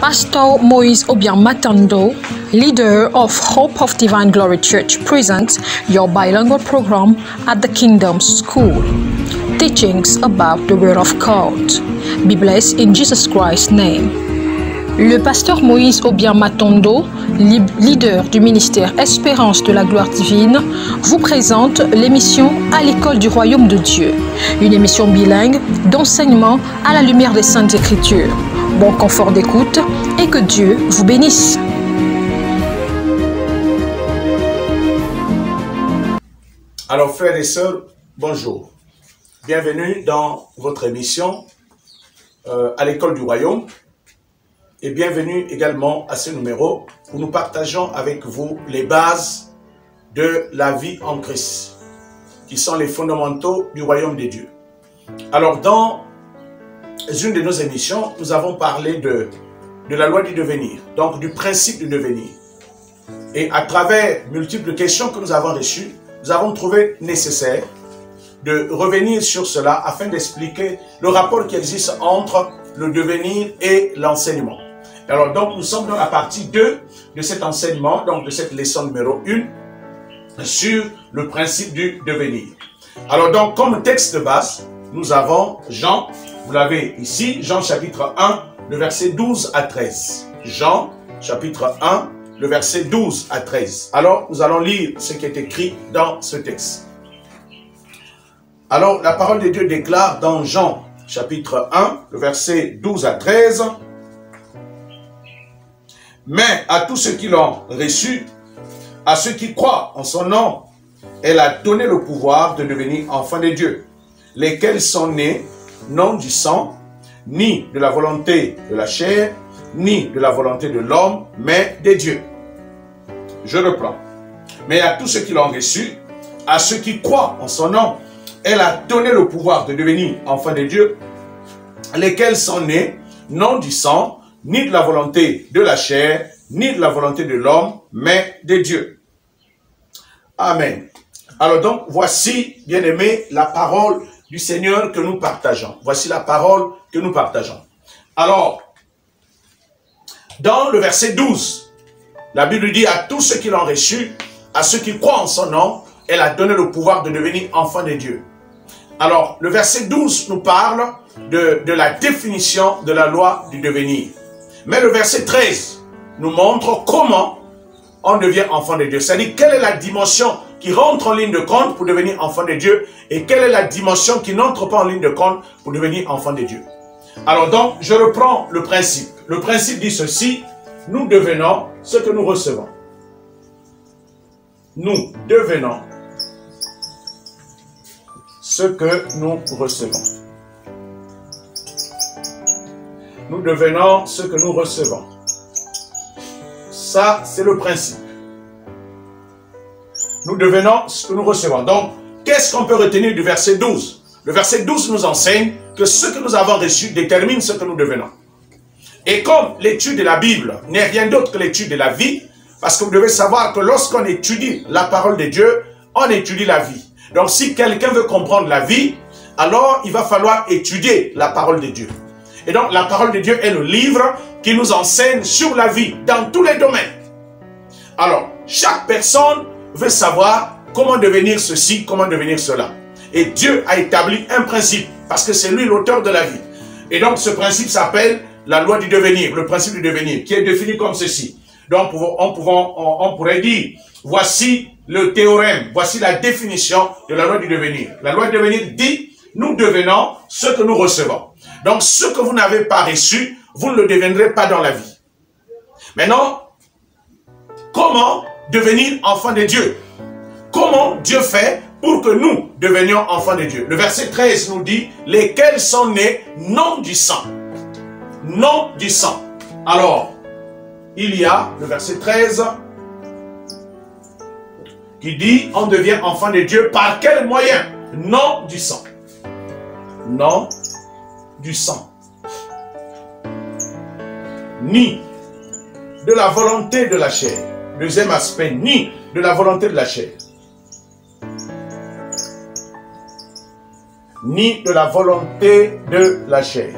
Pastor Moise Obiang-Matondo, leader of Hope of Divine Glory Church, presents your bilingual program at the Kingdom School. Teachings about the Word of God. Be blessed in Jesus Christ's name. Le pasteur Moise Obiang-Matondo, leader du ministère Espérance de la Gloire Divine, vous présente l'émission À l'école du Royaume de Dieu, une émission bilingue d'enseignement à la lumière des Saintes Écritures. Bon confort d'écoute et que Dieu vous bénisse. Alors frères et sœurs, bonjour. Bienvenue dans votre émission à l'école du Royaume. Et bienvenue également à ce numéro où nous partageons avec vous les bases de la vie en Christ, qui sont les fondamentaux du Royaume de Dieu. Alors dans une de nos émissions, nous avons parlé de la loi du devenir, donc du principe du devenir. Et à travers multiples questions que nous avons reçues, nous avons trouvé nécessaire de revenir sur cela afin d'expliquer le rapport qui existe entre le devenir et l'enseignement. Alors donc nous sommes dans la partie 2 de cet enseignement, donc de cette leçon numéro 1 sur le principe du devenir. Alors donc comme texte de base, nous avons Jean, vous l'avez ici, Jean chapitre 1, le verset 12 à 13. Jean chapitre 1, le verset 12 à 13. Alors nous allons lire ce qui est écrit dans ce texte. Alors la parole de Dieu déclare dans Jean chapitre 1, le verset 12 à 13. Mais à tous ceux qui l'ont reçu, à ceux qui croient en son nom, elle a donné le pouvoir de devenir enfants de Dieu, lesquels sont nés non du sang, ni de la volonté de la chair, ni de la volonté de l'homme, mais de Dieu. Je reprends. Mais à tous ceux qui l'ont reçu, à ceux qui croient en son nom, elle a donné le pouvoir de devenir enfants de Dieu, lesquels sont nés non du sang, ni de la volonté de la chair, ni de la volonté de l'homme, mais de Dieu. Amen. Alors donc, voici, bien-aimés, la parole du Seigneur que nous partageons. Voici la parole que nous partageons. Alors, dans le verset 12, la Bible dit à tous ceux qui l'ont reçu, à ceux qui croient en son nom, elle a donné le pouvoir de devenir enfants de Dieu. Alors, le verset 12 nous parle de la définition de la loi du devenir. Mais le verset 13 nous montre comment on devient enfant de Dieu. C'est-à-dire quelle est la dimension qui rentre en ligne de compte pour devenir enfant de Dieu et quelle est la dimension qui n'entre pas en ligne de compte pour devenir enfant de Dieu. Alors donc, je reprends le principe. Le principe dit ceci, nous devenons ce que nous recevons. Nous devenons ce que nous recevons. Nous devenons ce que nous recevons. Ça, c'est le principe. Nous devenons ce que nous recevons. Donc, qu'est-ce qu'on peut retenir du verset 12? Le verset 12 nous enseigne que ce que nous avons reçu détermine ce que nous devenons. Et comme l'étude de la Bible n'est rien d'autre que l'étude de la vie, parce que vous devez savoir que lorsqu'on étudie la parole de Dieu, on étudie la vie. Donc, si quelqu'un veut comprendre la vie, alors il va falloir étudier la parole de Dieu. Et donc, la parole de Dieu est le livre qui nous enseigne sur la vie, dans tous les domaines. Alors, chaque personne veut savoir comment devenir ceci, comment devenir cela. Et Dieu a établi un principe, parce que c'est lui l'auteur de la vie. Et donc, ce principe s'appelle la loi du devenir, le principe du devenir, qui est défini comme ceci. Donc, on pourrait dire, voici le théorème, voici la définition de la loi du devenir. La loi du devenir dit, nous devenons ce que nous recevons. Donc, ce que vous n'avez pas reçu, vous ne le deviendrez pas dans la vie. Maintenant, comment devenir enfant de Dieu? Comment Dieu fait pour que nous devenions enfants de Dieu? Le verset 13 nous dit, lesquels sont nés non du sang. Non du sang. Alors, il y a le verset 13 qui dit, on devient enfant de Dieu par quel moyen? Non du sang. Non du sang. Ni de la volonté de la chair. Deuxième aspect, ni de la volonté de la chair. Ni de la volonté de la chair.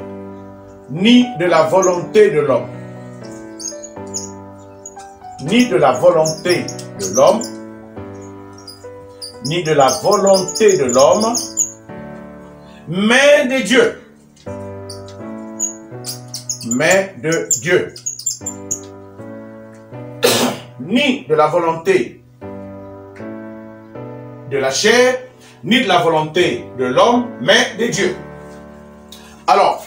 Ni de la volonté de l'homme. ni de la volonté de l'homme, ni de la volonté de l'homme, mais de Dieu. Mais de Dieu. Ni de la volonté de la chair, ni de la volonté de l'homme, mais de Dieu. Alors,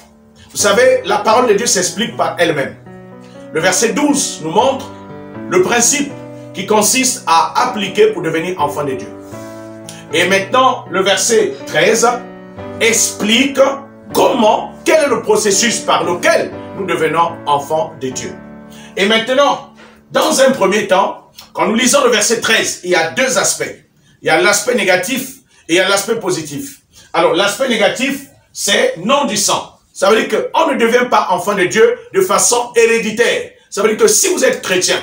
vous savez, la parole de Dieu s'explique par elle-même. Le verset 12 nous montre le principe qui consiste à appliquer pour devenir enfant de Dieu. Et maintenant, le verset 13 explique comment, quel est le processus par lequel nous devenons enfants de Dieu. Et maintenant, dans un premier temps, quand nous lisons le verset 13, il y a deux aspects. Il y a l'aspect négatif et il y a l'aspect positif. Alors, l'aspect négatif, c'est non du sang. Ça veut dire qu'on ne devient pas enfant de Dieu de façon héréditaire. Ça veut dire que si vous êtes chrétien,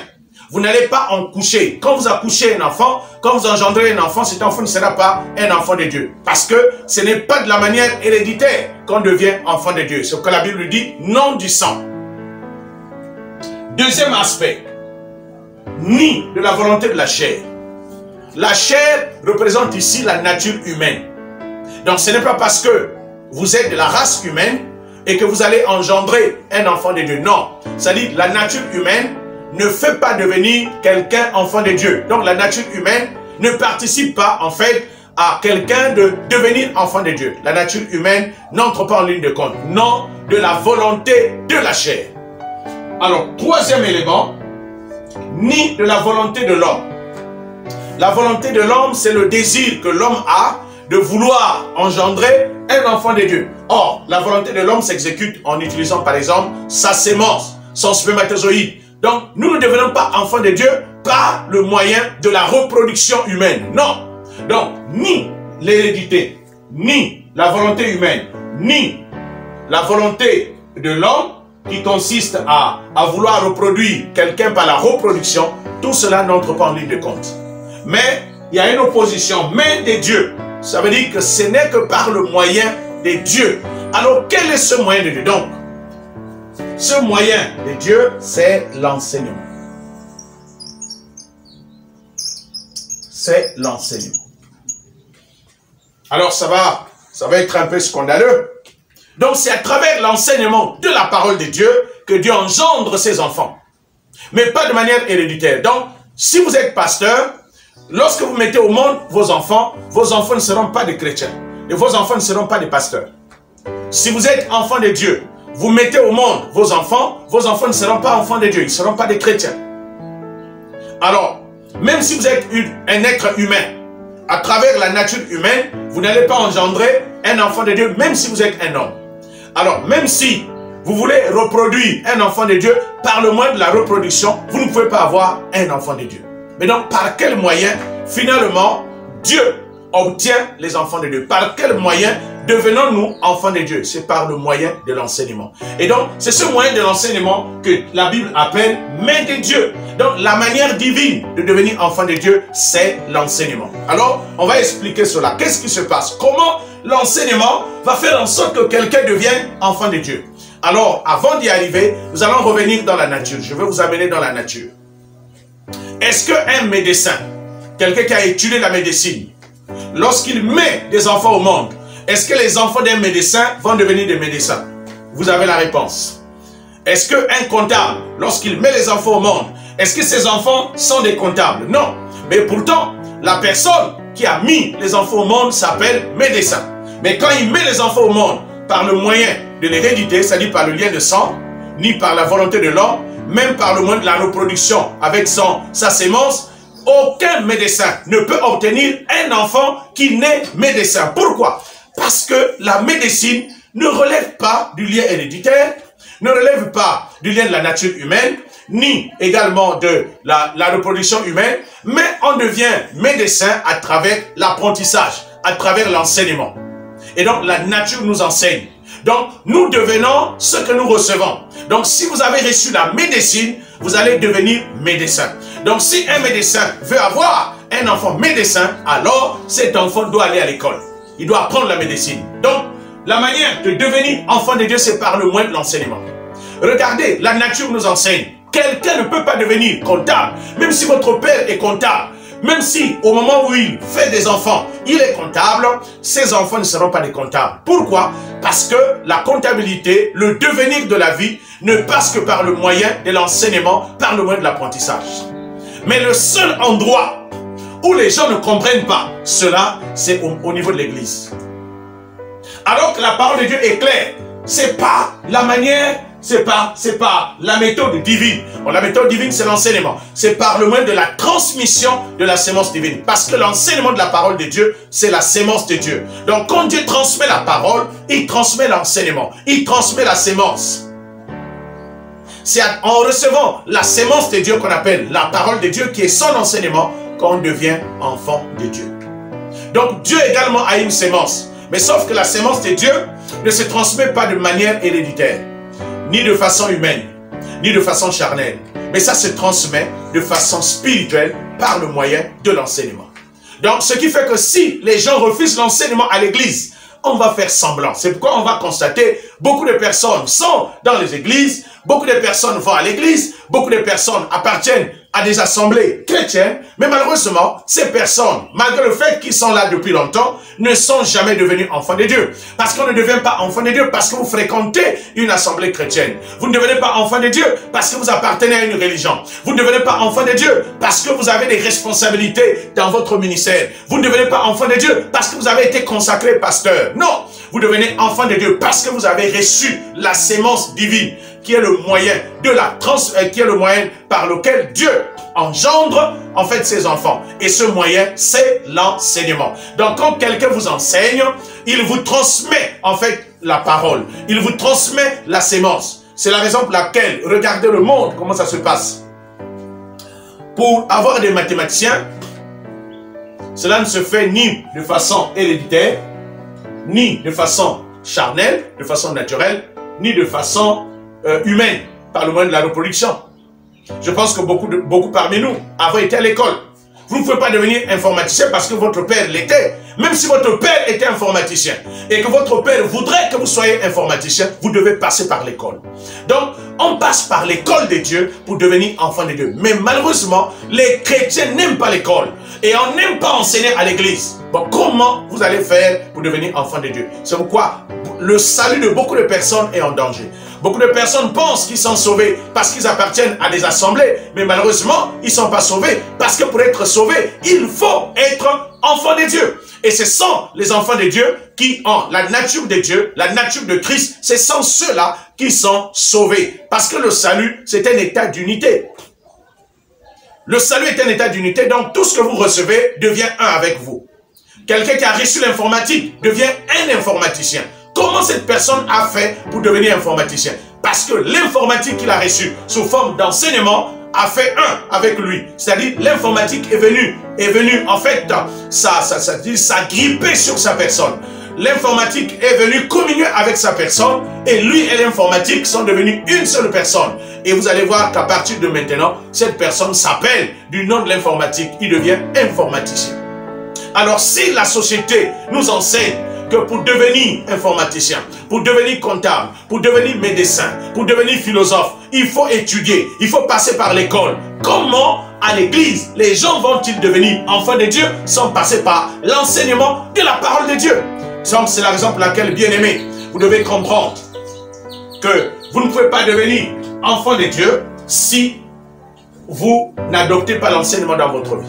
vous n'allez pas en coucher. Quand vous accouchez un enfant, quand vous engendrez un enfant, cet enfant ne sera pas un enfant de Dieu. Parce que ce n'est pas de la manière héréditaire qu'on devient enfant de Dieu. C'est ce que la Bible dit, non du sang. Deuxième aspect, ni de la volonté de la chair. La chair représente ici la nature humaine. Donc ce n'est pas parce que vous êtes de la race humaine et que vous allez engendrer un enfant de Dieu. Non, c'est-à-dire la nature humaine ne fait pas devenir quelqu'un enfant de Dieu. Donc la nature humaine ne participe pas en fait à quelqu'un de devenir enfant de Dieu. La nature humaine n'entre pas en ligne de compte. Non, de la volonté de la chair. Alors, troisième élément, ni de la volonté de l'homme. La volonté de l'homme, c'est le désir que l'homme a de vouloir engendrer un enfant de Dieu. Or, la volonté de l'homme s'exécute en utilisant par exemple sa sémence, son spermatozoïde. Donc, nous ne devenons pas enfants de Dieu par le moyen de la reproduction humaine. Non. Donc, ni l'hérédité, ni la volonté humaine, ni la volonté de l'homme qui consiste à vouloir reproduire quelqu'un par la reproduction, tout cela n'entre pas en ligne de compte. Mais il y a une opposition, mais de Dieu. Ça veut dire que ce n'est que par le moyen de Dieu. Alors, quel est ce moyen de Dieu? Donc, ce moyen de Dieu, c'est l'enseignement. C'est l'enseignement. Alors, ça va être un peu scandaleux. Donc, c'est à travers l'enseignement de la parole de Dieu que Dieu engendre ses enfants. Mais pas de manière héréditaire. Donc, si vous êtes pasteur, lorsque vous mettez au monde vos enfants ne seront pas des chrétiens. Et vos enfants ne seront pas des pasteurs. Si vous êtes enfant de Dieu, vous mettez au monde vos enfants ne seront pas enfants de Dieu, ils ne seront pas des chrétiens. Alors, même si vous êtes un être humain, à travers la nature humaine, vous n'allez pas engendrer un enfant de Dieu, même si vous êtes un homme. Alors, même si vous voulez reproduire un enfant de Dieu, par le moyen de la reproduction, vous ne pouvez pas avoir un enfant de Dieu. Mais donc, par quel moyen, finalement, Dieu obtient les enfants de Dieu? Par quel moyen devenons-nous enfants de Dieu? C'est par le moyen de l'enseignement. Et donc, c'est ce moyen de l'enseignement que la Bible appelle main de Dieu. Donc, la manière divine de devenir enfant de Dieu, c'est l'enseignement. Alors, on va expliquer cela. Qu'est-ce qui se passe? Comment l'enseignement va faire en sorte que quelqu'un devienne enfant de Dieu? Alors, avant d'y arriver, nous allons revenir dans la nature. Je vais vous amener dans la nature. Est-ce qu'un médecin, quelqu'un qui a étudié la médecine, lorsqu'il met des enfants au monde, est-ce que les enfants d'un médecin vont devenir des médecins? Vous avez la réponse. Est-ce qu'un comptable, lorsqu'il met les enfants au monde, est-ce que ces enfants sont des comptables? Non. Mais pourtant, la personne qui a mis les enfants au monde s'appelle médecin. Mais quand il met les enfants au monde par le moyen de l'hérédité, c'est-à-dire par le lien de sang, ni par la volonté de l'homme, même par le moyen de la reproduction avec sa sémence, aucun médecin ne peut obtenir un enfant qui naît médecin. Pourquoi? Parce que la médecine ne relève pas du lien héréditaire, ne relève pas du lien de la nature humaine, ni également de la reproduction humaine, mais on devient médecin à travers l'apprentissage, à travers l'enseignement. Et donc la nature nous enseigne. Donc nous devenons ce que nous recevons. Donc si vous avez reçu la médecine, vous allez devenir médecin. Donc si un médecin veut avoir un enfant médecin, alors cet enfant doit aller à l'école. Il doit apprendre la médecine. Donc la manière de devenir enfant de Dieu, c'est par le moyen de l'enseignement. Regardez, la nature nous enseigne quelqu'un ne peut pas devenir comptable, même si votre père est comptable. Même si au moment où il fait des enfants, il est comptable, ses enfants ne seront pas des comptables. Pourquoi? Parce que la comptabilité, le devenir de la vie, ne passe que par le moyen de l'enseignement, par le moyen de l'apprentissage. Mais le seul endroit où les gens ne comprennent pas cela, c'est au niveau de l'église. Alors que la parole de Dieu est claire, c'est pas la manière, c'est pas la méthode divine. Bon, la méthode divine, c'est l'enseignement. C'est par le moyen de la transmission de la sémence divine. Parce que l'enseignement de la parole de Dieu, c'est la sémence de Dieu. Donc, quand Dieu transmet la parole, il transmet l'enseignement. Il transmet la sémence. C'est en recevant la sémence de Dieu qu'on appelle la parole de Dieu, qui est son enseignement, qu'on devient enfant de Dieu. Donc, Dieu également a une sémence. Mais sauf que la sémence de Dieu ne se transmet pas de manière héréditaire, ni de façon humaine, ni de façon charnelle. Mais ça se transmet de façon spirituelle par le moyen de l'enseignement. Donc, ce qui fait que si les gens refusent l'enseignement à l'église, on va faire semblant. C'est pourquoi on va constater beaucoup de personnes sont dans les églises, beaucoup de personnes vont à l'église, beaucoup de personnes appartiennent à des assemblées chrétiennes, mais malheureusement, ces personnes, malgré le fait qu'ils sont là depuis longtemps, ne sont jamais devenus enfants de Dieu. Parce qu'on ne devient pas enfant de Dieu parce que vous fréquentez une assemblée chrétienne. Vous ne devenez pas enfant de Dieu parce que vous appartenez à une religion. Vous ne devenez pas enfant de Dieu parce que vous avez des responsabilités dans votre ministère. Vous ne devenez pas enfant de Dieu parce que vous avez été consacré pasteur. Non, vous devenez enfant de Dieu parce que vous avez reçu la sémence divine, qui est le moyen de qui est le moyen par lequel Dieu engendre en fait ses enfants. Et ce moyen, c'est l'enseignement. Donc quand quelqu'un vous enseigne, il vous transmet en fait la parole. Il vous transmet la sémence. C'est la raison pour laquelle, regardez le monde, comment ça se passe. Pour avoir des mathématiciens, cela ne se fait ni de façon héréditaire, ni de façon charnelle, de façon naturelle, ni de façon humaine, par le moyen de la reproduction. Je pense que beaucoup parmi nous avaient été à l'école. Vous ne pouvez pas devenir informaticien parce que votre père l'était. Même si votre père était informaticien et que votre père voudrait que vous soyez informaticien, vous devez passer par l'école. Donc, on passe par l'école de Dieu pour devenir enfant de Dieu. Mais malheureusement, les chrétiens n'aiment pas l'école. Et on n'aime pas enseigner à l'église. Bon, comment vous allez faire pour devenir enfant de Dieu? C'est pourquoi le salut de beaucoup de personnes est en danger. Beaucoup de personnes pensent qu'ils sont sauvés parce qu'ils appartiennent à des assemblées. Mais malheureusement, ils ne sont pas sauvés. Parce que pour être sauvés, il faut être enfant de Dieu. Et ce sont les enfants de Dieu qui ont la nature de Dieu, la nature de Christ. Ce sont ceux-là qui sont sauvés. Parce que le salut, c'est un état d'unité. Le salut est un état d'unité. Donc tout ce que vous recevez devient un avec vous. Quelqu'un qui a reçu l'informatique devient un informaticien. Comment cette personne a fait pour devenir informaticien? Parce que l'informatique qu'il a reçue sous forme d'enseignement a fait un avec lui. C'est-à-dire l'informatique est venue en fait, ça grippé sur sa personne. L'informatique est venue communier avec sa personne et lui et l'informatique sont devenus une seule personne. Et vous allez voir qu'à partir de maintenant, cette personne s'appelle du nom de l'informatique. Il devient informaticien. Alors si la société nous enseigne que pour devenir informaticien, pour devenir comptable, pour devenir médecin, pour devenir philosophe, il faut étudier, il faut passer par l'école. Comment à l'église les gens vont-ils devenir enfants de Dieu sans passer par l'enseignement de la parole de Dieu? C'est la raison pour laquelle, bien aimé, vous devez comprendre que vous ne pouvez pas devenir enfant de Dieu si vous n'adoptez pas l'enseignement dans votre vie.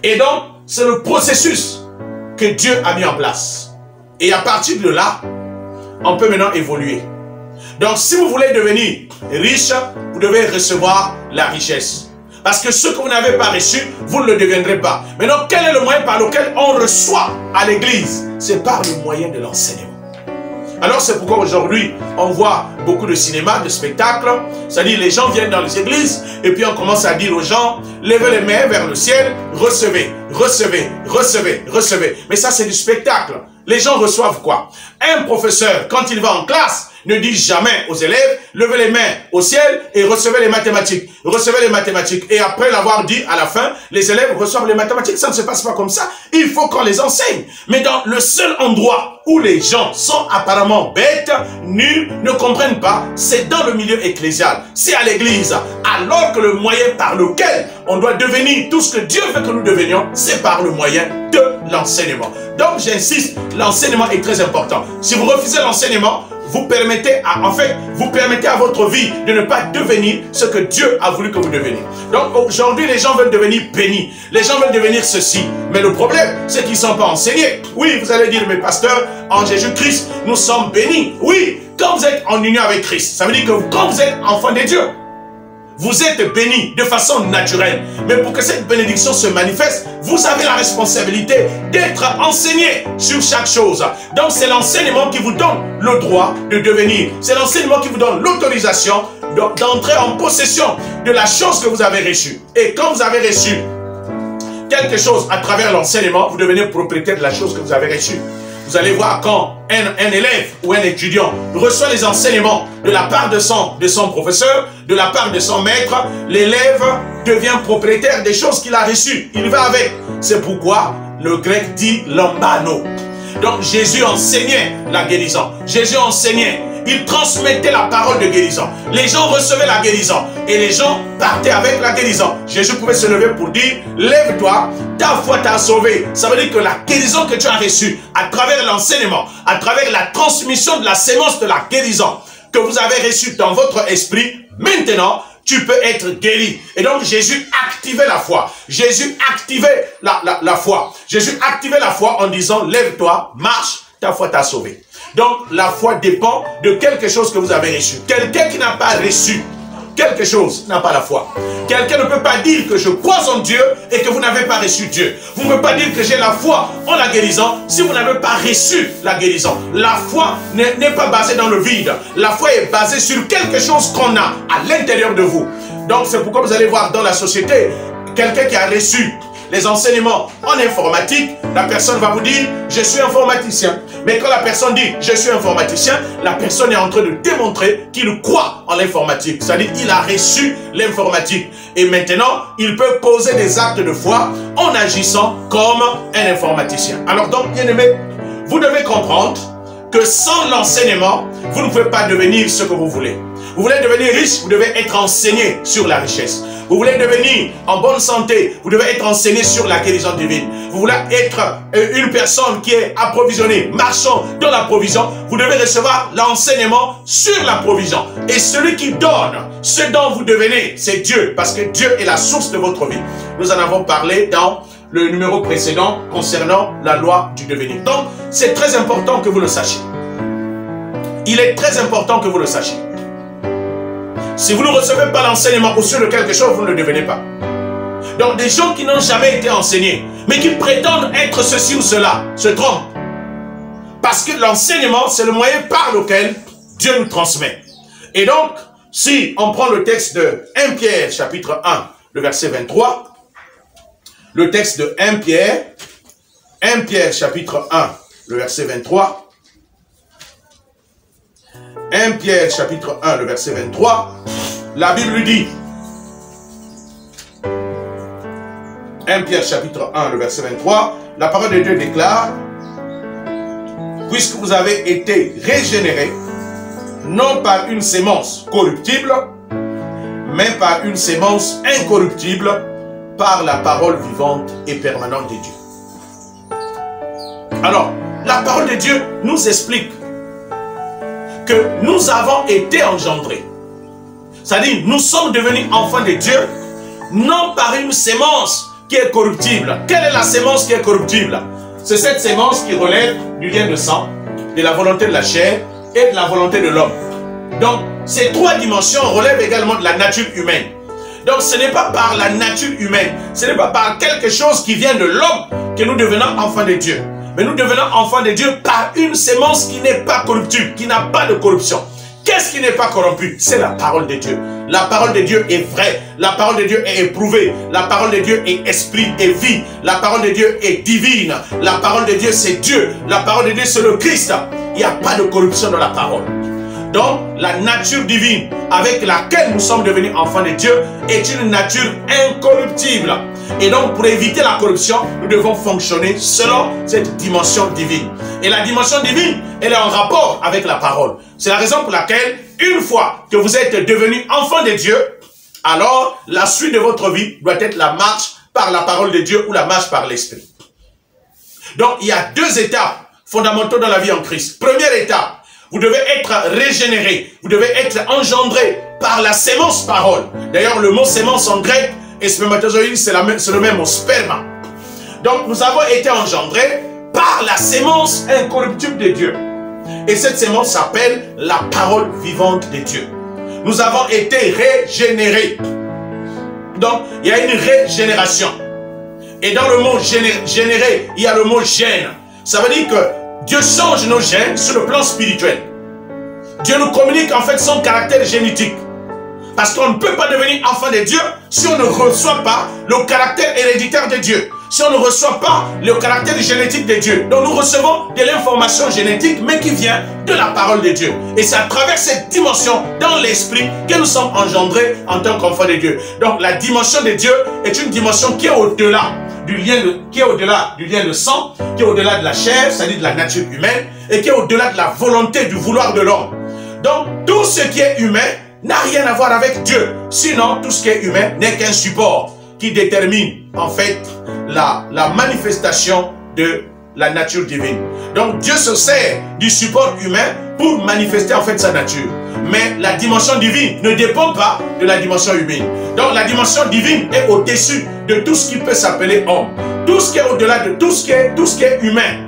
Et donc, c'est le processus que Dieu a mis en place. Et à partir de là, on peut maintenant évoluer. Donc, si vous voulez devenir riche, vous devez recevoir la richesse. Parce que ce que vous n'avez pas reçu, vous ne le deviendrez pas. Maintenant, quel est le moyen par lequel on reçoit à l'église? C'est par le moyen de l'enseignement. Alors, c'est pourquoi aujourd'hui, on voit beaucoup de cinéma, de spectacles. C'est-à-dire, les gens viennent dans les églises et puis on commence à dire aux gens, levez les mains vers le ciel, recevez, recevez, recevez, recevez. Mais ça, c'est du spectacle. Les gens reçoivent quoi? Un professeur, quand il va en classe, ne dit jamais aux élèves, levez les mains au ciel et recevez les mathématiques. Recevez les mathématiques. Et après l'avoir dit, à la fin, les élèves reçoivent les mathématiques. Ça ne se passe pas comme ça. Il faut qu'on les enseigne. Mais dans le seul endroit où les gens sont apparemment bêtes, nuls, ne comprennent pas, c'est dans le milieu ecclésial. C'est à l'église. Alors que le moyen par lequel on doit devenir tout ce que Dieu veut que nous devenions, c'est par le moyen de l'enseignement. Donc j'insiste, l'enseignement est très important. Si vous refusez l'enseignement, vous permettez à votre vie de ne pas devenir ce que Dieu a voulu que vous deveniez. Donc aujourd'hui, les gens veulent devenir bénis. Les gens veulent devenir ceci. Mais le problème, c'est qu'ils ne sont pas enseignés. Oui, vous allez dire, mais pasteur, en Jésus-Christ, nous sommes bénis. Oui, quand vous êtes en union avec Christ, ça veut dire que quand vous êtes enfant de Dieu, vous êtes bénis de façon naturelle. Mais pour que cette bénédiction se manifeste, vous avez la responsabilité d'être enseigné sur chaque chose. Donc c'est l'enseignement qui vous donne le droit de devenir. C'est l'enseignement qui vous donne l'autorisation d'entrer en possession de la chose que vous avez reçue. Et quand vous avez reçu quelque chose à travers l'enseignement, vous devenez propriétaire de la chose que vous avez reçue. Vous allez voir quand un élève ou un étudiant reçoit les enseignements de la part de son professeur, de la part de son maître, l'élève devient propriétaire des choses qu'il a reçues. Il va avec. C'est pourquoi le grec dit lambano. Donc Jésus enseignait la guérison. Jésus enseignait. Il transmettait la parole de guérison. Les gens recevaient la guérison et les gens partaient avec la guérison. Jésus pouvait se lever pour dire, lève-toi, ta foi t'a sauvé. Ça veut dire que la guérison que tu as reçue à travers l'enseignement, à travers la transmission de la sémence de la guérison que vous avez reçue dans votre esprit, maintenant, tu peux être guéri. Et donc Jésus activait la foi. Jésus activait la foi. Jésus activait la foi en disant, lève-toi, marche, ta foi t'a sauvé. Donc, la foi dépend de quelque chose que vous avez reçu. Quelqu'un qui n'a pas reçu quelque chose n'a pas la foi. Quelqu'un ne peut pas dire que je crois en Dieu et que vous n'avez pas reçu Dieu. Vous ne pouvez pas dire que j'ai la foi en la guérison si vous n'avez pas reçu la guérison. La foi n'est pas basée dans le vide. La foi est basée sur quelque chose qu'on a à l'intérieur de vous. Donc, c'est pourquoi vous allez voir dans la société, quelqu'un qui a reçu les enseignements en informatique, la personne va vous dire, je suis informaticien. Mais quand la personne dit, je suis informaticien, la personne est en train de démontrer qu'il croit en l'informatique. C'est-à-dire qu'il a reçu l'informatique. Et maintenant, il peut poser des actes de foi en agissant comme un informaticien. Alors donc, bien aimé, vous devez comprendre que sans l'enseignement, vous ne pouvez pas devenir ce que vous voulez. Vous voulez devenir riche, vous devez être enseigné sur la richesse. Vous voulez devenir en bonne santé, vous devez être enseigné sur la guérison divine. Vous voulez être une personne qui est approvisionnée, marchant dans la provision, vous devez recevoir l'enseignement sur la provision. Et celui qui donne ce dont vous devenez, c'est Dieu, parce que Dieu est la source de votre vie. Nous en avons parlé dans le numéro précédent concernant la loi du devenir. Donc, c'est très important que vous le sachiez. Il est très important que vous le sachiez. Si vous ne recevez pas l'enseignement au sujet de quelque chose, vous ne le devenez pas. Donc des gens qui n'ont jamais été enseignés, mais qui prétendent être ceci ou cela, se trompent. Parce que l'enseignement, c'est le moyen par lequel Dieu nous transmet. Et donc, si on prend le texte de 1 Pierre, chapitre 1, le verset 23, le texte de 1 Pierre, chapitre 1, le verset 23, 1 Pierre chapitre 1, le verset 23, la Bible lui dit, 1 Pierre chapitre 1, le verset 23, la parole de Dieu déclare, puisque vous avez été régénérés, non par une sémence corruptible, mais par une sémence incorruptible, par la parole vivante et permanente de Dieu. Alors, la parole de Dieu nous explique que nous avons été engendrés. C'est-à-dire, nous sommes devenus enfants de Dieu, non par une sémence qui est corruptible. Quelle est la sémence qui est corruptible? C'est cette sémence qui relève du lien de sang, de la volonté de la chair et de la volonté de l'homme. Donc, ces trois dimensions relèvent également de la nature humaine. Donc, ce n'est pas par la nature humaine, ce n'est pas par quelque chose qui vient de l'homme que nous devenons enfants de Dieu. Mais nous devenons enfants de Dieu par une sémence qui n'est pas corruptible, qui n'a pas de corruption. Qu'est-ce qui n'est pas corrompu? C'est la parole de Dieu. La parole de Dieu est vraie. La parole de Dieu est éprouvée. La parole de Dieu est esprit et vie. La parole de Dieu est divine. La parole de Dieu, c'est Dieu. La parole de Dieu, c'est le Christ. Il n'y a pas de corruption dans la parole. Donc, la nature divine avec laquelle nous sommes devenus enfants de Dieu est une nature incorruptible. Et donc, pour éviter la corruption, nous devons fonctionner selon cette dimension divine. Et la dimension divine, elle est en rapport avec la parole. C'est la raison pour laquelle, une fois que vous êtes devenus enfants de Dieu, alors la suite de votre vie doit être la marche par la parole de Dieu ou la marche par l'Esprit. Donc, il y a deux étapes fondamentaux dans la vie en Christ. Première étape, vous devez être régénéré, vous devez être engendré par la sémence parole. D'ailleurs, le mot sémence en grec et spermatozoïde, c'est le même mot, sperma. Donc, nous avons été engendrés par la sémence incorruptible de Dieu. Et cette sémence s'appelle la parole vivante de Dieu. Nous avons été régénérés. Donc, il y a une régénération. Et dans le mot générer, il y a le mot gène. Ça veut dire que Dieu change nos gènes sur le plan spirituel. Dieu nous communique en fait son caractère génétique. Parce qu'on ne peut pas devenir enfant de Dieu si on ne reçoit pas le caractère héréditaire de Dieu. Si on ne reçoit pas le caractère génétique de Dieu. Donc nous recevons de l'information génétique, mais qui vient de la parole de Dieu. Et c'est à travers cette dimension dans l'esprit que nous sommes engendrés en tant qu'enfants de Dieu. Donc la dimension de Dieu est une dimension qui est au-delà du lien de sang, qui est au-delà de la chair, c'est-à-dire de la nature humaine, et qui est au-delà de la volonté, du vouloir de l'homme. Donc tout ce qui est humain n'a rien à voir avec Dieu. Sinon, tout ce qui est humain n'est qu'un support qui détermine en fait la manifestation de la nature divine. Donc Dieu se sert du support humain pour manifester en fait sa nature. Mais la dimension divine ne dépend pas de la dimension humaine. Donc la dimension divine est au-dessus de tout ce qui peut s'appeler homme. Tout ce qui est au-delà de tout ce qui est humain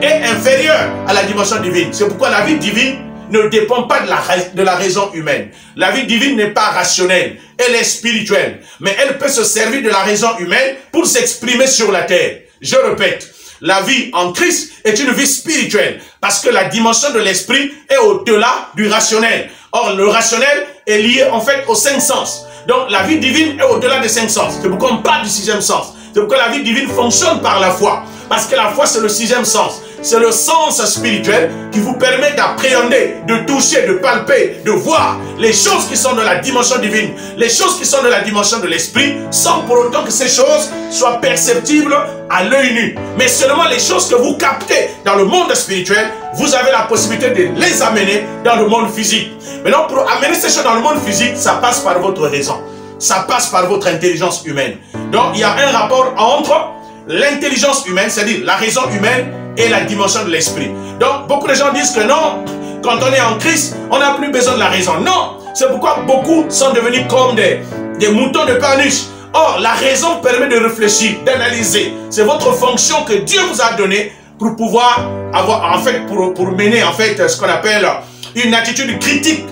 est inférieur à la dimension divine. C'est pourquoi la vie divine ne dépend pas de la raison humaine. La vie divine n'est pas rationnelle, elle est spirituelle. Mais elle peut se servir de la raison humaine pour s'exprimer sur la terre. Je répète, la vie en Christ est une vie spirituelle parce que la dimension de l'esprit est au-delà du rationnel. Or, le rationnel est lié en fait aux cinq sens. Donc, la vie divine est au-delà des cinq sens. C'est pourquoi on parle du sixième sens. C'est pourquoi la vie divine fonctionne par la foi. Parce que la foi, c'est le sixième sens. C'est le sens spirituel qui vous permet d'appréhender, de toucher, de palper, de voir les choses qui sont de la dimension divine, les choses qui sont de la dimension de l'esprit, sans pour autant que ces choses soient perceptibles à l'œil nu. Mais seulement les choses que vous captez dans le monde spirituel, vous avez la possibilité de les amener dans le monde physique. Maintenant, pour amener ces choses dans le monde physique, ça passe par votre raison. Ça passe par votre intelligence humaine. Donc, il y a un rapport entre l'intelligence humaine, c'est-à-dire la raison humaine, et la dimension de l'esprit. Donc, beaucoup de gens disent que non, quand on est en Christ, on n'a plus besoin de la raison. Non, c'est pourquoi beaucoup sont devenus comme des moutons de Carniche. Or, la raison permet de réfléchir, d'analyser. C'est votre fonction que Dieu vous a donnée pour pouvoir avoir, en fait, pour mener, en fait, ce qu'on appelle une attitude critique,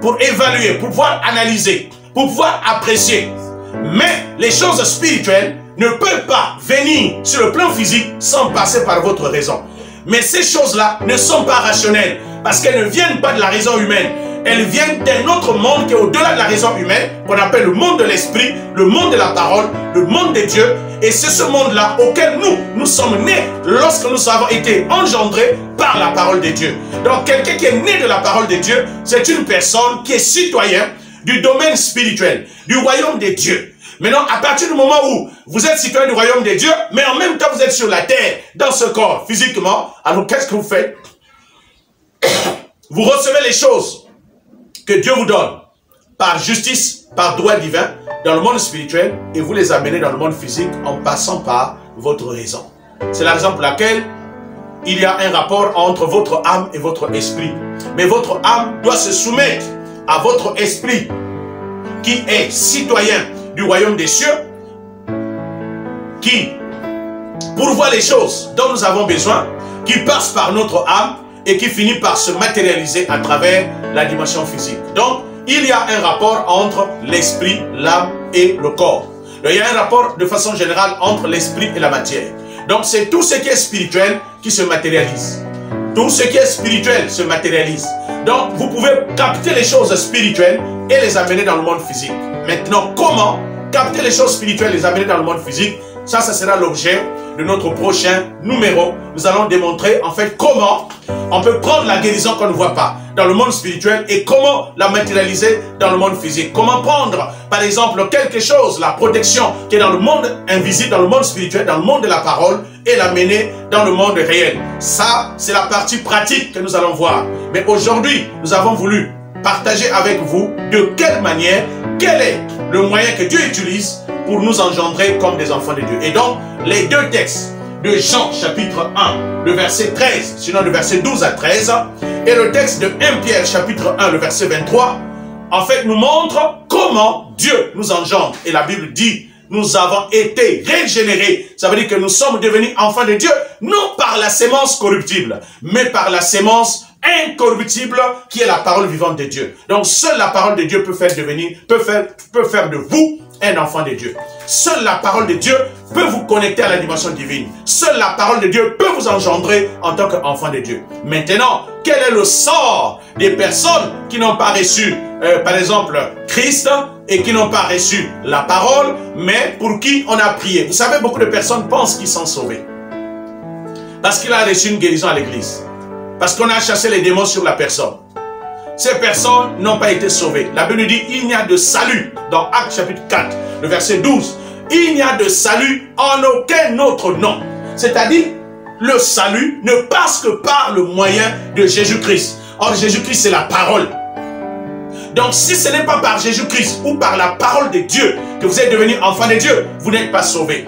pour évaluer, pour pouvoir analyser, pour pouvoir apprécier. Mais les choses spirituelles ne peuvent pas venir sur le plan physique sans passer par votre raison. Mais ces choses-là ne sont pas rationnelles parce qu'elles ne viennent pas de la raison humaine. Elles viennent d'un autre monde qui est au-delà de la raison humaine, qu'on appelle le monde de l'esprit, le monde de la parole, le monde de Dieu. Et c'est ce monde-là auquel nous sommes nés lorsque nous avons été engendrés par la parole de Dieu. Donc quelqu'un qui est né de la parole de Dieu, c'est une personne qui est citoyen du domaine spirituel, du royaume de Dieu. Maintenant, à partir du moment où vous êtes citoyen du royaume de Dieu, mais en même temps vous êtes sur la terre, dans ce corps, physiquement, alors qu'est-ce que vous faites? Vous recevez les choses que Dieu vous donne par justice, par droit divin, dans le monde spirituel, et vous les amenez dans le monde physique en passant par votre raison. C'est la raison pour laquelle il y a un rapport entre votre âme et votre esprit. Mais votre âme doit se soumettre à votre esprit, qui est citoyen du royaume des cieux, qui pourvoit les choses dont nous avons besoin, qui passe par notre âme et qui finit par se matérialiser à travers la dimension physique. Donc, il y a un rapport entre l'esprit, l'âme et le corps. Donc, il y a un rapport de façon générale entre l'esprit et la matière. Donc, c'est tout ce qui est spirituel qui se matérialise. Tout ce qui est spirituel se matérialise. Donc, vous pouvez capter les choses spirituelles et les amener dans le monde physique. Maintenant, comment capter les choses spirituelles et les amener dans le monde physique? Ça sera l'objet de notre prochain numéro, nous allons démontrer en fait comment on peut prendre la guérison qu'on ne voit pas dans le monde spirituel et comment la matérialiser dans le monde physique. Comment prendre, par exemple, quelque chose, la protection qui est dans le monde invisible, dans le monde spirituel, dans le monde de la parole, et l'amener dans le monde réel. Ça, c'est la partie pratique que nous allons voir. Mais aujourd'hui, nous avons voulu partager avec vous de quelle manière, quel est le moyen que Dieu utilise pour nous engendrer comme des enfants de Dieu. Et donc, les deux textes de Jean chapitre 1, le verset 13, sinon le verset 12 à 13, et le texte de 1 Pierre chapitre 1, le verset 23, en fait nous montrent comment Dieu nous engendre. Et la Bible dit, nous avons été régénérés. Ça veut dire que nous sommes devenus enfants de Dieu, non par la sémence corruptible, mais par la sémence incorruptible qui est la parole vivante de Dieu. Donc seule la parole de Dieu peut faire de vous un enfant de Dieu. Seule la parole de Dieu peut vous connecter à la dimension divine. Seule la parole de Dieu peut vous engendrer en tant qu'enfant de Dieu. Maintenant, quel est le sort des personnes qui n'ont pas reçu, par exemple, Christ et qui n'ont pas reçu la parole, mais pour qui on a prié? Vous savez, beaucoup de personnes pensent qu'ils sont sauvés parce qu'il a reçu une guérison à l'église, parce qu'on a chassé les démons sur la personne. Ces personnes n'ont pas été sauvées. La Bible dit il n'y a de salut dans Actes chapitre 4, le verset 12. Il n'y a de salut en aucun autre nom. C'est-à-dire, le salut ne passe que par le moyen de Jésus-Christ. Or, Jésus-Christ, c'est la parole. Donc, si ce n'est pas par Jésus-Christ ou par la parole de Dieu que vous êtes devenus enfants de Dieu, vous n'êtes pas sauvés.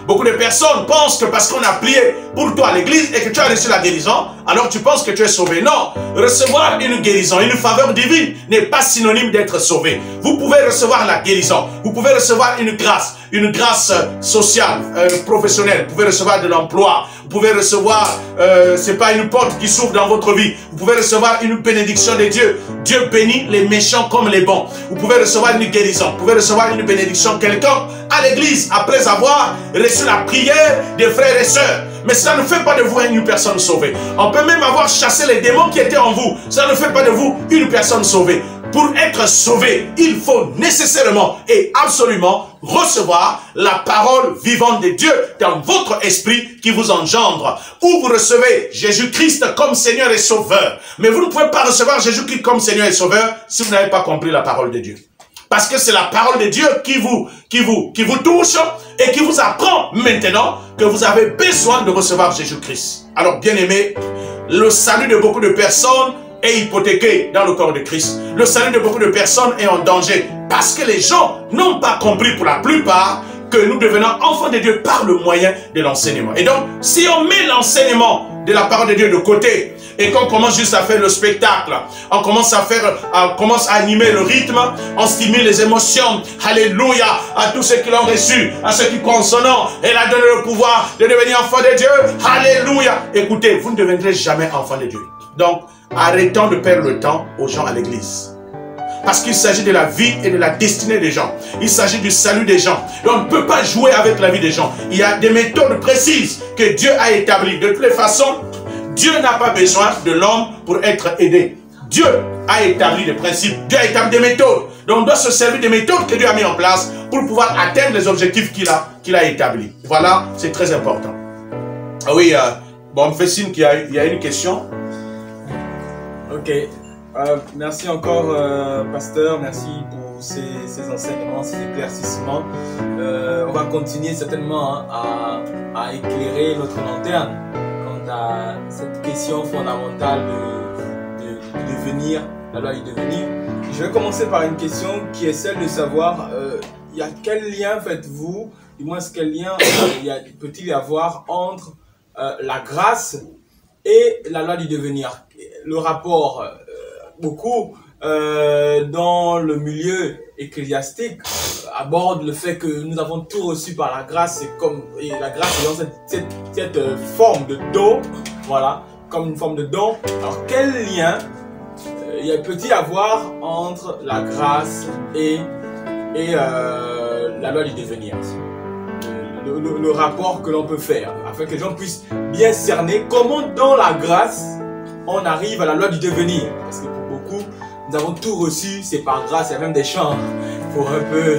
Beaucoup de personnes pensent que parce qu'on a prié pour toi à l'église et que tu as reçu la guérison, alors tu penses que tu es sauvé. Non, recevoir une guérison, une faveur divine n'est pas synonyme d'être sauvé. Vous pouvez recevoir la guérison, vous pouvez recevoir une grâce sociale, professionnelle, vous pouvez recevoir de l'emploi, vous pouvez recevoir, c'est pas une porte qui s'ouvre dans votre vie, vous pouvez recevoir une bénédiction de Dieu. Dieu bénit les méchants comme les bons. Vous pouvez recevoir une guérison, vous pouvez recevoir une bénédiction quelconque à l'église après avoir reçu la prière des frères et sœurs. Mais ça ne fait pas de vous une personne sauvée. On peut même avoir chassé les démons qui étaient en vous. Ça ne fait pas de vous une personne sauvée. Pour être sauvé, il faut nécessairement et absolument recevoir la parole vivante de Dieu dans votre esprit qui vous engendre. Ou vous recevez Jésus-Christ comme Seigneur et Sauveur. Mais vous ne pouvez pas recevoir Jésus-Christ comme Seigneur et Sauveur si vous n'avez pas compris la parole de Dieu. Parce que c'est la parole de Dieu qui vous touche et qui vous apprend maintenant que vous avez besoin de recevoir Jésus-Christ. Alors, bien aimé, le salut de beaucoup de personnes est hypothéqué dans le corps de Christ. Le salut de beaucoup de personnes est en danger parce que les gens n'ont pas compris pour la plupart que nous devenons enfants de Dieu par le moyen de l'enseignement. Et donc, si on met l'enseignement de la parole de Dieu de côté et qu'on commence juste à faire le spectacle, on commence à animer le rythme, on stimule les émotions, alléluia, à tous ceux qui l'ont reçu, à ceux qui croient en son nom, et leur donne le pouvoir de devenir enfant de Dieu, alléluia. Écoutez, vous ne deviendrez jamais enfant de Dieu. Donc, arrêtons de perdre le temps aux gens à l'église. Parce qu'il s'agit de la vie et de la destinée des gens. Il s'agit du salut des gens. Donc on ne peut pas jouer avec la vie des gens. Il y a des méthodes précises que Dieu a établies. De toutes les façons, Dieu n'a pas besoin de l'homme pour être aidé. Dieu a établi des principes. Dieu a établi des méthodes. Donc on doit se servir des méthodes que Dieu a mis en place pour pouvoir atteindre les objectifs qu'il a établis. Voilà, c'est très important. Ah oui, bon, on me fait signe qu'il y a une question. Ok. Merci encore, pasteur. Merci pour ces enseignements, ces éclaircissements. On va continuer certainement à éclairer notre lanterne quant à cette question fondamentale de devenir, la loi du devenir. Je vais commencer par une question qui est celle de savoir il y a quel lien faites-vous, du moins quel lien peut-il y avoir entre la grâce et la loi du devenir. Le rapport beaucoup dans le milieu ecclésiastique aborde le fait que nous avons tout reçu par la grâce et la grâce est dans cette forme de don, voilà, comme une forme de don. Alors quel lien peut-il y avoir entre la grâce et la loi du devenir, le rapport que l'on peut faire afin que les gens puissent bien cerner comment dans la grâce on arrive à la loi du devenir. Parce que pour beaucoup, nous avons tout reçu, c'est par grâce. Il y a même des chants pour un peu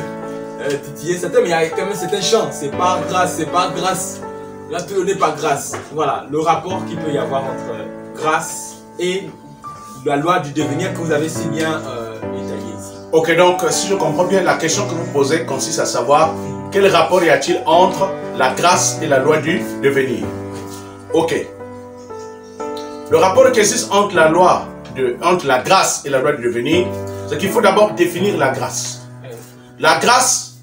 titiller certains, mais il y a quand même certains chants. C'est par grâce, c'est par grâce. On a tout donné par grâce. Voilà, le rapport qu'il peut y avoir entre grâce et la loi du devenir que vous avez si bien détaillé ici. Ok, donc si je comprends bien, la question que vous posez consiste à savoir quel rapport y a-t-il entre la grâce et la loi du devenir. Ok. Le rapport qui existe entre la grâce et la loi du devenir, c'est qu'il faut d'abord définir la grâce. La grâce,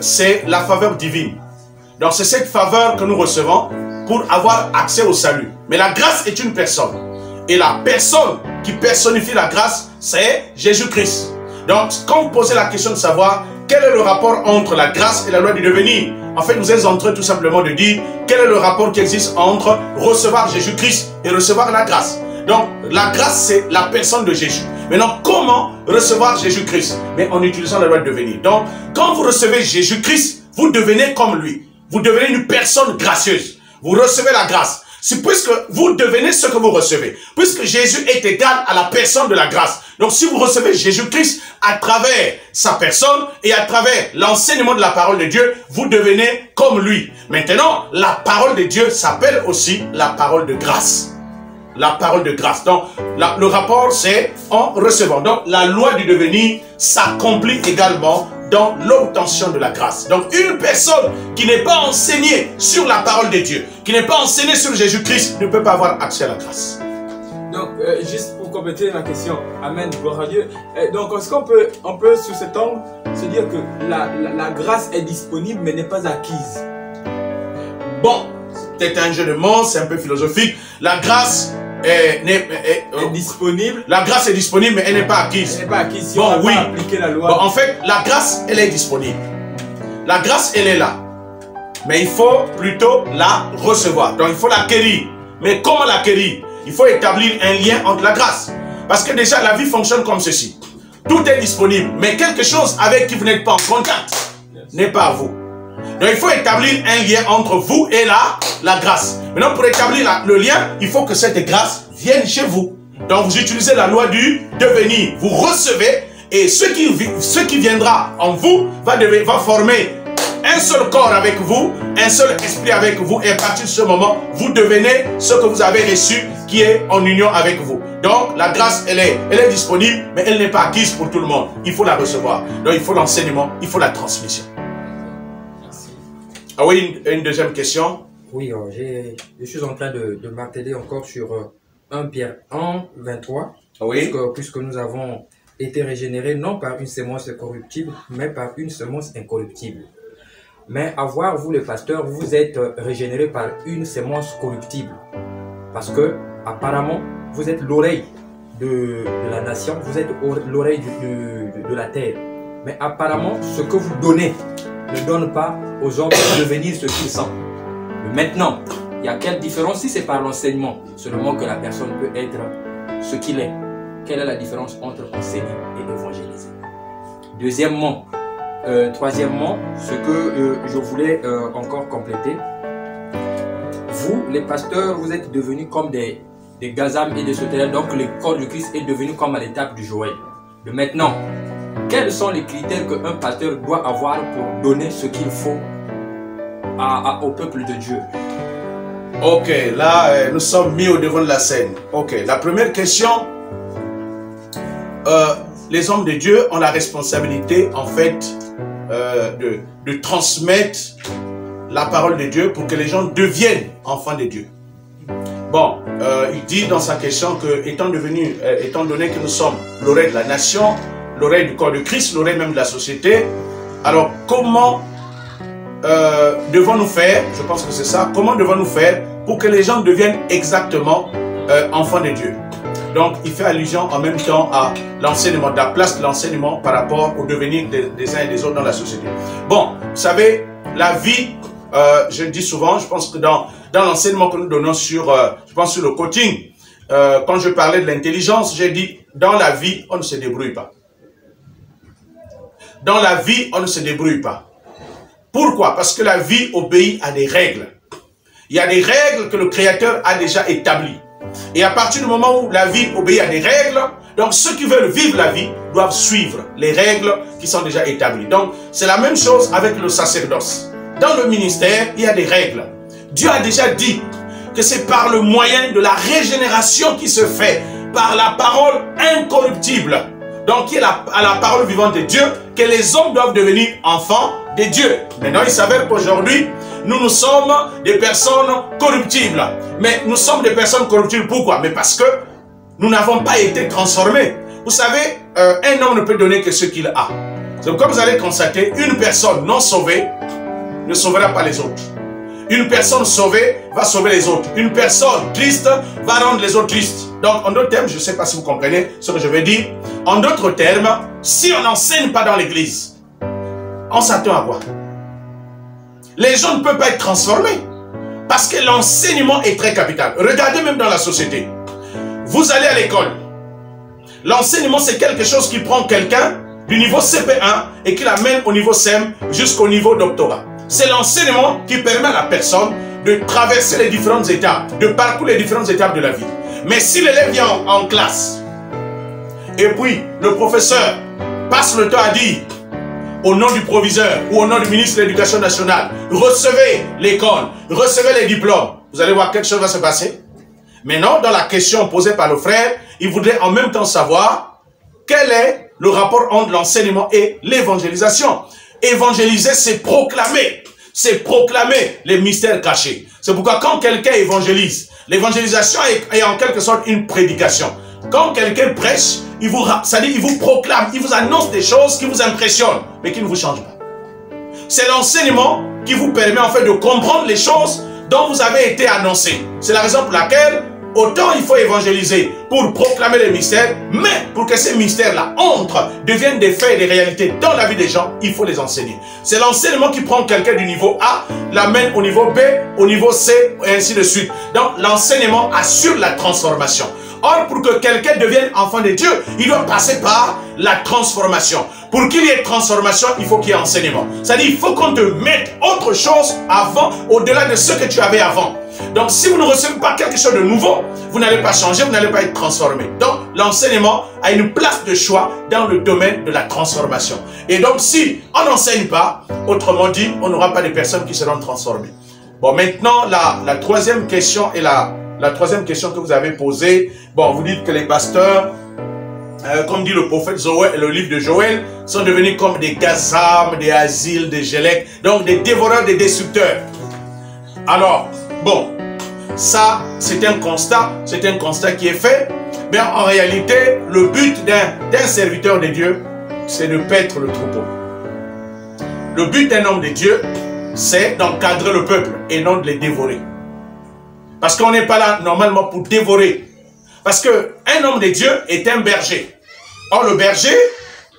c'est la faveur divine. Donc c'est cette faveur que nous recevons pour avoir accès au salut. Mais la grâce est une personne. Et la personne qui personnifie la grâce, c'est Jésus-Christ. Donc quand vous posez la question de savoir quel est le rapport entre la grâce et la loi du devenir, en fait nous êtes en train tout simplement de dire quel est le rapport qui existe entre recevoir Jésus-Christ et recevoir la grâce. Donc la grâce c'est la personne de Jésus. Maintenant comment recevoir Jésus-Christ? Mais en utilisant la loi du devenir. Donc quand vous recevez Jésus-Christ, vous devenez comme lui. Vous devenez une personne gracieuse. Vous recevez la grâce. C'est puisque vous devenez ce que vous recevez. Puisque Jésus est égal à la personne de la grâce. Donc si vous recevez Jésus-Christ à travers sa personne et à travers l'enseignement de la parole de Dieu, vous devenez comme lui. Maintenant, la parole de Dieu s'appelle aussi la parole de grâce. La parole de grâce. Donc, le rapport, c'est en recevant. Donc, la loi du devenir s'accomplit également dans l'obtention de la grâce. Donc, une personne qui n'est pas enseignée sur la parole de Dieu, qui n'est pas enseignée sur Jésus-Christ, ne peut pas avoir accès à la grâce. Donc, juste pour compléter ma question, Amen, gloire à Dieu. Donc, est-ce qu'on peut, sous cet angle, se dire que la grâce est disponible, mais n'est pas acquise? Bon, c'est un jeu de mots, c'est un peu philosophique. La grâce est disponible. La grâce est disponible, mais elle n'est pas acquise. Elle n'est pas acquise si on n'a pas appliqué la loi. Bon, en fait, la grâce, elle est disponible. La grâce, elle est là. Mais il faut plutôt la recevoir. Donc, il faut l'acquérir. Mais comment l'acquérir? Il faut établir un lien entre la grâce. Parce que déjà, la vie fonctionne comme ceci. Tout est disponible, mais quelque chose avec qui vous n'êtes pas en contact n'est pas à vous. Donc, il faut établir un lien entre vous et la grâce. Maintenant, pour établir le lien, il faut que cette grâce vienne chez vous. Donc, vous utilisez la loi du devenir. Vous recevez et ce qui viendra en vous va former un seul corps avec vous, un seul esprit avec vous. Et à partir de ce moment, vous devenez ce que vous avez reçu qui est en union avec vous. Donc, la grâce, elle est disponible, mais elle n'est pas acquise pour tout le monde. Il faut la recevoir. Donc, il faut l'enseignement, il faut la transmission. Ah oui, une deuxième question. Oui, je suis en train de m'atteler encore sur 1 Pierre 1, 23. Oui. Puisque nous avons été régénérés non par une semence corruptible, mais par une semence incorruptible. Mais à voir, vous les pasteurs, vous êtes régénérés par une semence corruptible. Parce que, apparemment, vous êtes l'oreille de la nation, vous êtes l'oreille de la terre. Mais apparemment, ce que vous donnez ne donne pas aux hommes de devenir ce qu'ils sont. Maintenant, il y a quelle différence si c'est par l'enseignement seulement que la personne peut être ce qu'il est? Quelle est la différence entre enseigner et évangéliser? Deuxièmement, troisièmement, ce que je voulais encore compléter, vous, les pasteurs, vous êtes devenus comme des gazames et des sauterelles, donc le corps du Christ est devenu comme à l'étape du Joël. De maintenant, quels sont les critères qu'un pasteur doit avoir pour donner ce qu'il faut au peuple de Dieu? Ok, là, nous sommes mis au devant de la scène. Ok, la première question, les hommes de Dieu ont la responsabilité, en fait, de transmettre la parole de Dieu pour que les gens deviennent enfants de Dieu. Bon, il dit dans sa question que, étant donné que nous sommes l'oreille de la nation, l'oreille du corps de Christ, l'oreille même de la société, alors comment devons-nous faire, je pense que c'est ça, comment devons-nous faire pour que les gens deviennent exactement enfants de Dieu? Donc, il fait allusion en même temps à l'enseignement, de la place de l'enseignement par rapport au devenir des uns et des autres dans la société. Bon, vous savez, la vie, je le dis souvent, je pense que dans l'enseignement que nous donnons sur, je pense sur le coaching, quand je parlais de l'intelligence, j'ai dit, dans la vie, on ne se débrouille pas. Dans la vie, on ne se débrouille pas. Pourquoi? Parce que la vie obéit à des règles. Il y a des règles que le Créateur a déjà établies. Et à partir du moment où la vie obéit à des règles, donc ceux qui veulent vivre la vie doivent suivre les règles qui sont déjà établies. Donc c'est la même chose avec le sacerdoce. Dans le ministère, il y a des règles. Dieu a déjà dit que c'est par le moyen de la régénération qui se fait, par la parole incorruptible, donc qui est la parole vivante de Dieu, que les hommes doivent devenir enfants de Dieu. Maintenant, il s'avère qu'aujourd'hui, nous sommes des personnes corruptibles. Mais nous sommes des personnes corruptibles, pourquoi? Mais parce que nous n'avons pas été transformés. Vous savez, un homme ne peut donner que ce qu'il a. Donc, comme vous allez constater, une personne non sauvée ne sauvera pas les autres. Une personne sauvée va sauver les autres. Une personne triste va rendre les autres tristes. Donc, en d'autres termes, je ne sais pas si vous comprenez ce que je veux dire. En d'autres termes, si on n'enseigne pas dans l'église, on s'attend à quoi? Les gens ne peuvent pas être transformés. Parce que l'enseignement est très capital. Regardez même dans la société. Vous allez à l'école. L'enseignement, c'est quelque chose qui prend quelqu'un du niveau CP1 et qui l'amène au niveau CEM jusqu'au niveau doctorat. C'est l'enseignement qui permet à la personne de traverser les différentes étapes, de parcourir les différentes étapes de la vie. Mais si l'élève vient en classe, et puis le professeur passe le temps à dire, au nom du proviseur ou au nom du ministre de l'Éducation nationale, recevez l'école, recevez les diplômes, vous allez voir quelque chose va se passer. Maintenant, dans la question posée par le frère, il voudrait en même temps savoir quel est le rapport entre l'enseignement et l'évangélisation. Évangéliser, c'est proclamer les mystères cachés. C'est pourquoi quand quelqu'un évangélise, l'évangélisation est en quelque sorte une prédication. Quand quelqu'un prêche, il vous proclame, il vous annonce des choses qui vous impressionnent, mais qui ne vous changent pas. C'est l'enseignement qui vous permet en fait de comprendre les choses dont vous avez été annoncé. C'est la raison pour laquelle autant il faut évangéliser pour proclamer les mystères, mais pour que ces mystères-là entrent, deviennent des faits et des réalités dans la vie des gens, il faut les enseigner. C'est l'enseignement qui prend quelqu'un du niveau A, l'amène au niveau B, au niveau C, et ainsi de suite. Donc l'enseignement assure la transformation. Or, pour que quelqu'un devienne enfant de Dieu, il doit passer par la transformation. Pour qu'il y ait transformation, il faut qu'il y ait enseignement. C'est-à-dire, il faut qu'on te mette autre chose avant, au-delà de ce que tu avais avant. Donc, si vous ne recevez pas quelque chose de nouveau, vous n'allez pas changer, vous n'allez pas être transformé. Donc, l'enseignement a une place de choix dans le domaine de la transformation. Et donc, si on n'enseigne pas, autrement dit, on n'aura pas de personnes qui seront transformées. Bon, maintenant, la troisième question est la troisième question que vous avez posée. Bon, vous dites que les pasteurs, comme dit le prophète Joël, le livre de Joël, sont devenus comme des Gazam, des Asiles, des Gélec, donc des dévoreurs, des destructeurs. Alors, bon, ça, c'est un constat qui est fait, mais en réalité, le but d'un serviteur de Dieu, c'est de paître le troupeau. Le but d'un homme de Dieu, c'est d'encadrer le peuple et non de les dévorer. Parce qu'on n'est pas là normalement pour dévorer. Parce qu'un homme de Dieu est un berger. Or, le berger,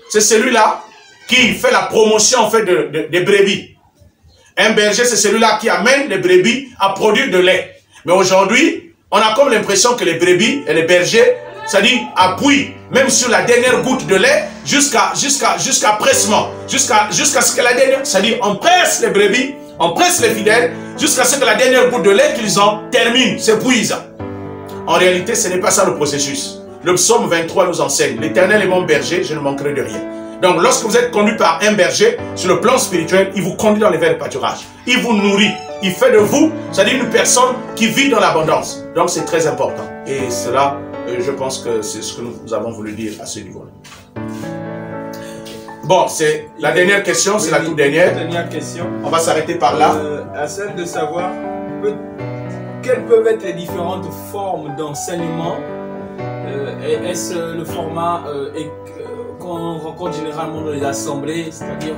c'est celui-là qui fait la promotion en fait des brebis. Un berger, c'est celui-là qui amène les brebis à produire de lait. Mais aujourd'hui, on a comme l'impression que les brebis et les bergers, c'est-à-dire appuient même sur la dernière goutte de lait jusqu'à pressement. Jusqu'à ce que la dernière, c'est-à-dire on presse les brebis, on presse les fidèles, jusqu'à ce que la dernière goutte de lait qu'ils ont termine, s'épuise. En réalité, ce n'est pas ça le processus. Le psaume 23 nous enseigne, l'Éternel est mon berger, je ne manquerai de rien. Donc, lorsque vous êtes conduit par un berger, sur le plan spirituel, il vous conduit dans les verts pâturages. Il vous nourrit. Il fait de vous, c'est-à-dire une personne qui vit dans l'abondance. Donc, c'est très important. Et cela, je pense que c'est ce que nous avons voulu dire à ce niveau-là. Bon, c'est la dernière question, c'est la toute dernière. Dernière question. On va s'arrêter par là. À celle de savoir quelles peuvent être les différentes formes d'enseignement. Est-ce le format qu'on rencontre généralement dans les assemblées, c'est-à-dire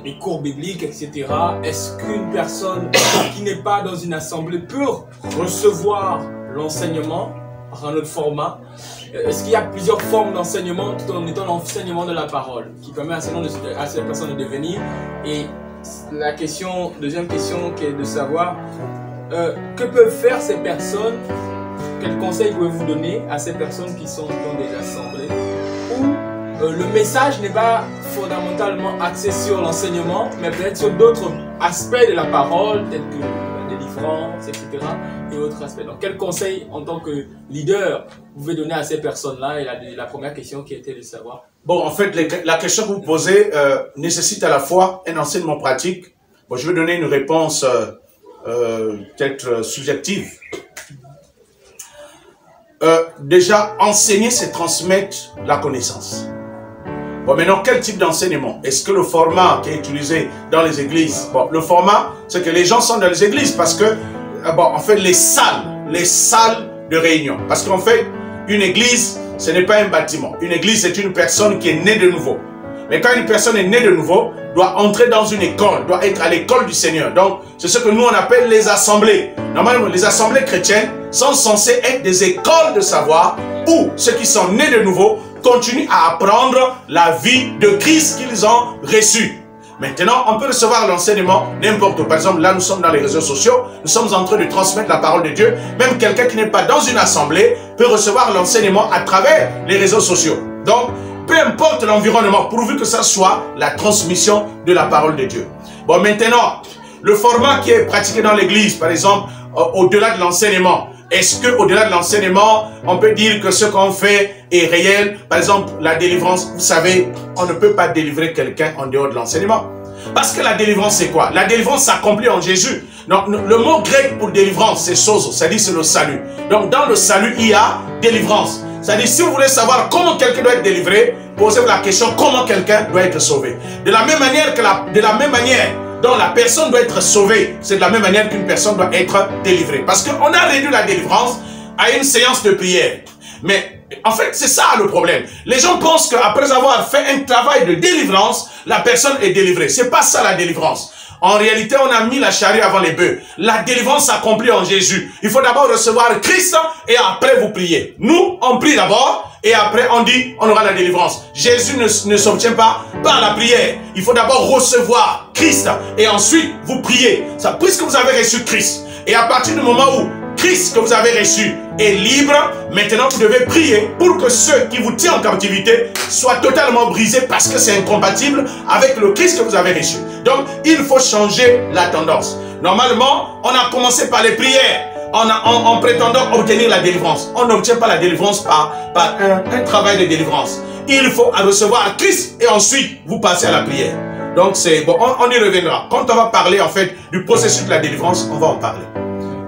les cours bibliques, etc. Est-ce qu'une personne qui n'est pas dans une assemblée peut recevoir l'enseignement par un autre format? Est-ce qu'il y a plusieurs formes d'enseignement tout en étant l'enseignement de la parole qui permet à cette personne de devenir? Et la deuxième question qui est de savoir que peuvent faire ces personnes? Quels conseils pouvez-vous donner à ces personnes qui sont dans des assemblées où le message n'est pas fondamentalement axé sur l'enseignement, mais peut-être sur d'autres aspects de la parole, tels que la délivrance, etc. et autres aspects. Donc, quels conseils en tant que leader vous pouvez donner à ces personnes-là? Et la première question qui était de savoir. Bon, en fait, la question que vous posez nécessite à la fois un enseignement pratique. Bon, je vais donner une réponse peut-être subjective. Déjà, enseigner, c'est transmettre la connaissance. Bon, maintenant, quel type d'enseignement? Est-ce que le format qui est utilisé dans les églises? Bon, le format, c'est que les gens sont dans les églises parce que, bon, en fait, les salles de réunion. Parce qu'en fait, une église, ce n'est pas un bâtiment. Une église, c'est une personne qui est née de nouveau. Mais quand une personne est née de nouveau, doit entrer dans une école, doit être à l'école du Seigneur. Donc, c'est ce que nous, on appelle les assemblées. Normalement, les assemblées chrétiennes sont censées être des écoles de savoir où ceux qui sont nés de nouveau continuent à apprendre la vie de Christ qu'ils ont reçue. Maintenant, on peut recevoir l'enseignement n'importe où. Par exemple, là, nous sommes dans les réseaux sociaux. Nous sommes en train de transmettre la parole de Dieu. Même quelqu'un qui n'est pas dans une assemblée peut recevoir l'enseignement à travers les réseaux sociaux. Donc, peu importe l'environnement, pourvu que ça soit la transmission de la parole de Dieu. Bon, maintenant, le format qui est pratiqué dans l'église, par exemple, au-delà de l'enseignement, est-ce qu'au-delà de l'enseignement, on peut dire que ce qu'on fait est réel? Par exemple, la délivrance, vous savez, on ne peut pas délivrer quelqu'un en dehors de l'enseignement. Parce que la délivrance, c'est quoi? La délivrance s'accomplit en Jésus. Donc, le mot grec pour délivrance, c'est sozo, c'est-à-dire c'est le salut. Donc, dans le salut, il y a délivrance. C'est-à-dire, si vous voulez savoir comment quelqu'un doit être délivré, posez-vous la question, comment quelqu'un doit être sauvé. De la même manière dont la personne doit être sauvée, c'est de la même manière qu'une personne doit être délivrée. Parce qu'on a réduit la délivrance à une séance de prière. Mais en fait, c'est ça le problème. Les gens pensent qu'après avoir fait un travail de délivrance, la personne est délivrée. C'est pas ça la délivrance. En réalité, on a mis la charrue avant les bœufs. La délivrance s'accomplit en Jésus. Il faut d'abord recevoir Christ et après vous priez. Nous, on prie d'abord et après on dit on aura la délivrance. Jésus ne s'obtient pas par la prière. Il faut d'abord recevoir Christ et ensuite vous priez. Ça, puisque vous avez reçu Christ et à partir du moment où Christ que vous avez reçu est libre, maintenant vous devez prier pour que ceux qui vous tiennent en captivité soient totalement brisés parce que c'est incompatible avec le Christ que vous avez reçu. Donc, il faut changer la tendance. Normalement, on a commencé par les prières en prétendant obtenir la délivrance. On n'obtient pas la délivrance par un travail de délivrance. Il faut recevoir Christ et ensuite vous passez à la prière. Donc, c'est bon, on y reviendra. Quand on va parler en fait du processus de la délivrance, on va en parler.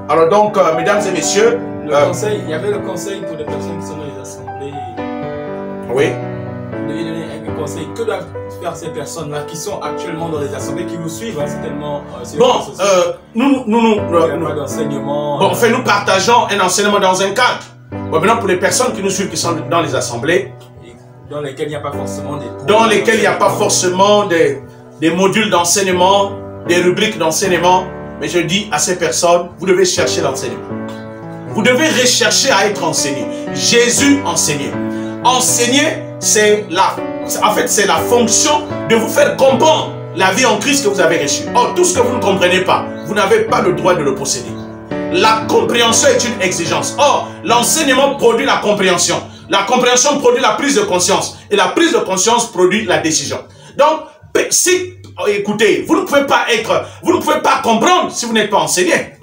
Alors donc, mesdames et messieurs, il y avait le conseil pour les personnes qui sont dans les assemblées. Oui. Vous devez donner un conseil. Que doivent faire ces personnes-là qui sont actuellement dans les assemblées, qui nous suivent, hein, c'est tellement... Bon, enfin, nous partageons un enseignement dans un cadre. Bon, maintenant, pour les personnes qui nous suivent, qui sont dans les assemblées, dans lesquelles il n'y a pas forcément des modules d'enseignement, des rubriques d'enseignement. Mais je dis à ces personnes, vous devez chercher l'enseignement. Vous devez rechercher à être enseigné. Jésus enseignait. Enseigner, c'est la fonction de vous faire comprendre la vie en Christ que vous avez reçue. Or, tout ce que vous ne comprenez pas, vous n'avez pas le droit de le posséder. La compréhension est une exigence. Or, l'enseignement produit la compréhension. La compréhension produit la prise de conscience. Et la prise de conscience produit la décision. Donc, si... Écoutez, vous ne pouvez pas comprendre si vous n'êtes pas enseigné.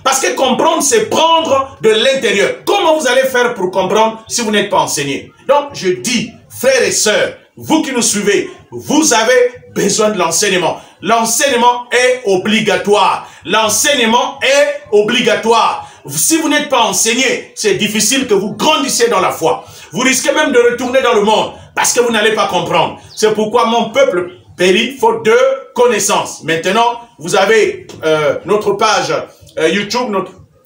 Parce que comprendre, c'est prendre de l'intérieur. Comment vous allez faire pour comprendre si vous n'êtes pas enseigné? Donc, je dis, frères et sœurs, vous qui nous suivez, vous avez besoin de l'enseignement. L'enseignement est obligatoire. L'enseignement est obligatoire. Si vous n'êtes pas enseigné, c'est difficile que vous grandissiez dans la foi. Vous risquez même de retourner dans le monde parce que vous n'allez pas comprendre. C'est pourquoi mon peuple périt faute de connaissances. Maintenant, vous avez notre page YouTube,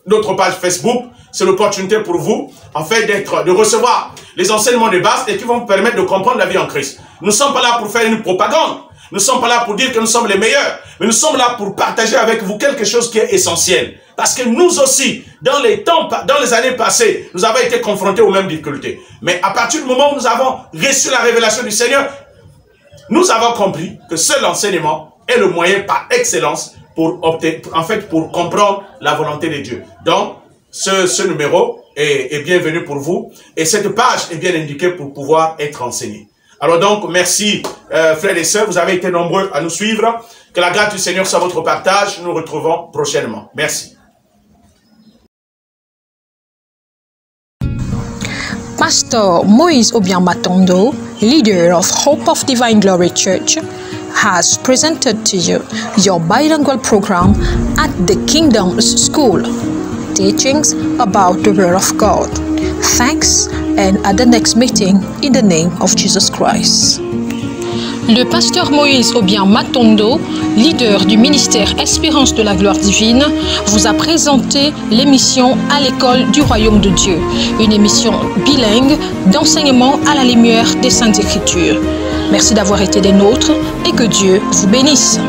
notre page Facebook. C'est l'opportunité pour vous, en fait, de recevoir les enseignements de base et qui vont vous permettre de comprendre la vie en Christ. Nous ne sommes pas là pour faire une propagande. Nous ne sommes pas là pour dire que nous sommes les meilleurs. Mais nous sommes là pour partager avec vous quelque chose qui est essentiel. Parce que nous aussi, dans les années passées, nous avons été confrontés aux mêmes difficultés. Mais à partir du moment où nous avons reçu la révélation du Seigneur, nous avons compris que seul l'enseignement est le moyen par excellence pour comprendre la volonté de Dieu. Donc, ce numéro est bienvenu pour vous et cette page est bien indiquée pour pouvoir être enseignée. Alors donc, merci frères et sœurs, vous avez été nombreux à nous suivre. Que la grâce du Seigneur soit votre partage. Nous nous retrouvons prochainement. Merci. Pastor Moïse Obiang Matondo, leader of Hope of Divine Glory Church, has presented to you your bilingual program at the Kingdom's School, teachings about the Word of God. Thanks, and at the next meeting in the name of Jesus Christ. Le pasteur Moïse Obiang Matondo, leader du ministère Espérance de la Gloire Divine, vous a présenté l'émission À l'école du Royaume de Dieu, une émission bilingue d'enseignement à la lumière des Saintes Écritures. Merci d'avoir été des nôtres et que Dieu vous bénisse.